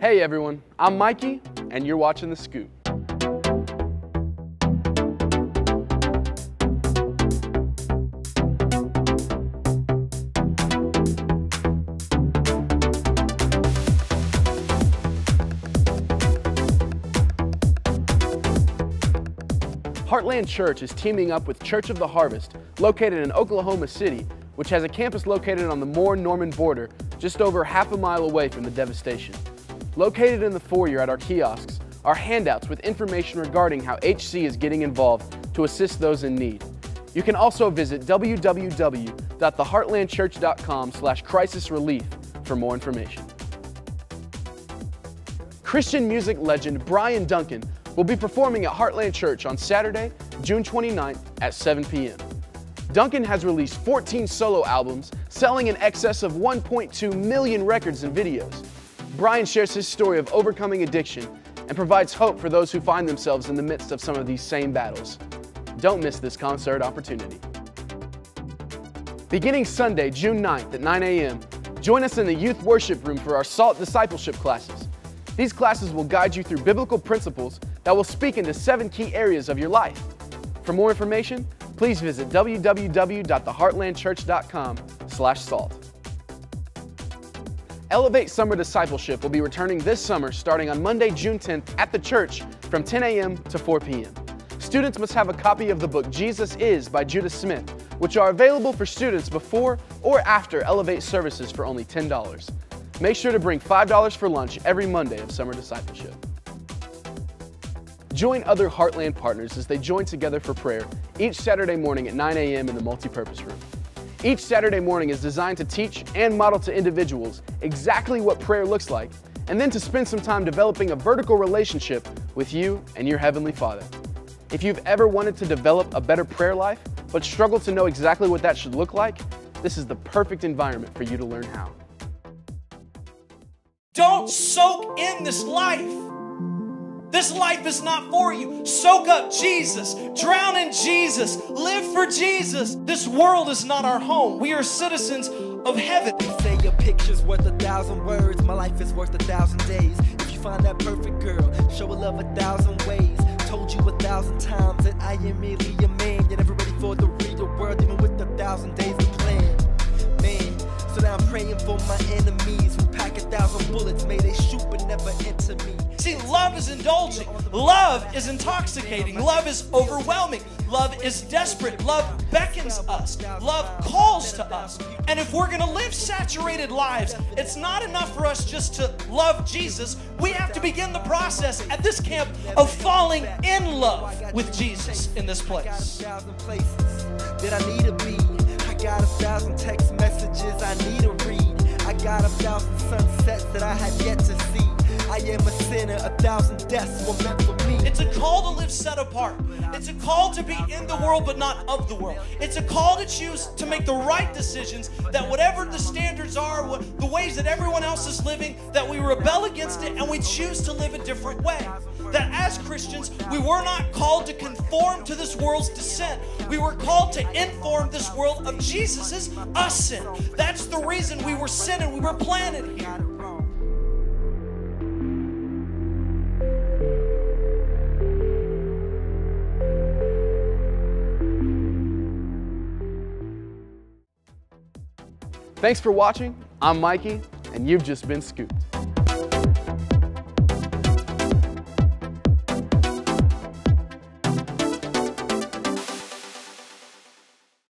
Hey everyone, I'm Mikey, and you're watching The Scoop. Heartland Church is teaming up with Church of the Harvest, located in Oklahoma City, which has a campus located on the Moore-Norman border, just over half a mile away from the devastation. Located in the foyer at our kiosks are handouts with information regarding how HC is getting involved to assist those in need. You can also visit www.theheartlandchurch.com/crisisrelief for more information. Christian music legend Brian Duncan will be performing at Heartland Church on Saturday, June 29th at 7 p.m. Duncan has released 14 solo albums, selling in excess of 1.2 million records and videos. Brian shares his story of overcoming addiction and provides hope for those who find themselves in the midst of some of these same battles. Don't miss this concert opportunity. Beginning Sunday, June 9th at 9 a.m., join us in the youth worship room for our SALT discipleship classes. These classes will guide you through biblical principles that will speak into 7 key areas of your life. For more information, please visit www.theheartlandchurch.com/salt. Elevate Summer Discipleship will be returning this summer starting on Monday, June 10th at the church from 10 a.m. to 4 p.m. Students must have a copy of the book Jesus Is by Judah Smith, which are available for students before or after Elevate services for only $10. Make sure to bring $5 for lunch every Monday of Summer Discipleship. Join other Heartland partners as they join together for prayer each Saturday morning at 9 a.m. in the multipurpose room. Each Saturday morning is designed to teach and model to individuals exactly what prayer looks like, and then to spend some time developing a vertical relationship with you and your Heavenly Father. If you've ever wanted to develop a better prayer life, but struggle to know exactly what that should look like, this is the perfect environment for you to learn how. Don't soak in this life. This life is not for you. Soak up Jesus. Drown in Jesus. Live for Jesus. This world is not our home. We are citizens of heaven. You say your picture's worth 1,000 words. My life is worth 1,000 days. If you find that perfect girl, show her love 1,000 ways. Told you 1,000 times that I am merely a man. You're never ready for the real world, even with 1,000 days to plan. Man, so now I'm praying for my enemies who pack 1,000 bullets. May they shoot but never enter me. See, love is indulging. Love is intoxicating. Love is overwhelming. Love is desperate. Love beckons us. Love calls to us. And if we're going to live saturated lives, it's not enough for us just to love Jesus. We have to begin the process at this camp of falling in love with Jesus in this place. 1,000 places that I need to be. I got 1,000 text messages I need to read. I got 1,000 sunsets that I had yet to see. I am a sinner, 1,000 deaths were meant for me. It's a call to live set apart. It's a call to be in the world but not of the world. It's a call to choose to make the right decisions, that whatever the standards are, the ways that everyone else is living, that we rebel against it and we choose to live a different way. That as Christians, we were not called to conform to this world's descent. We were called to inform this world of Jesus' us sin. That's the reason we were sin and we were planted here. Thanks for watching. I'm Mikey, and you've just been scooped.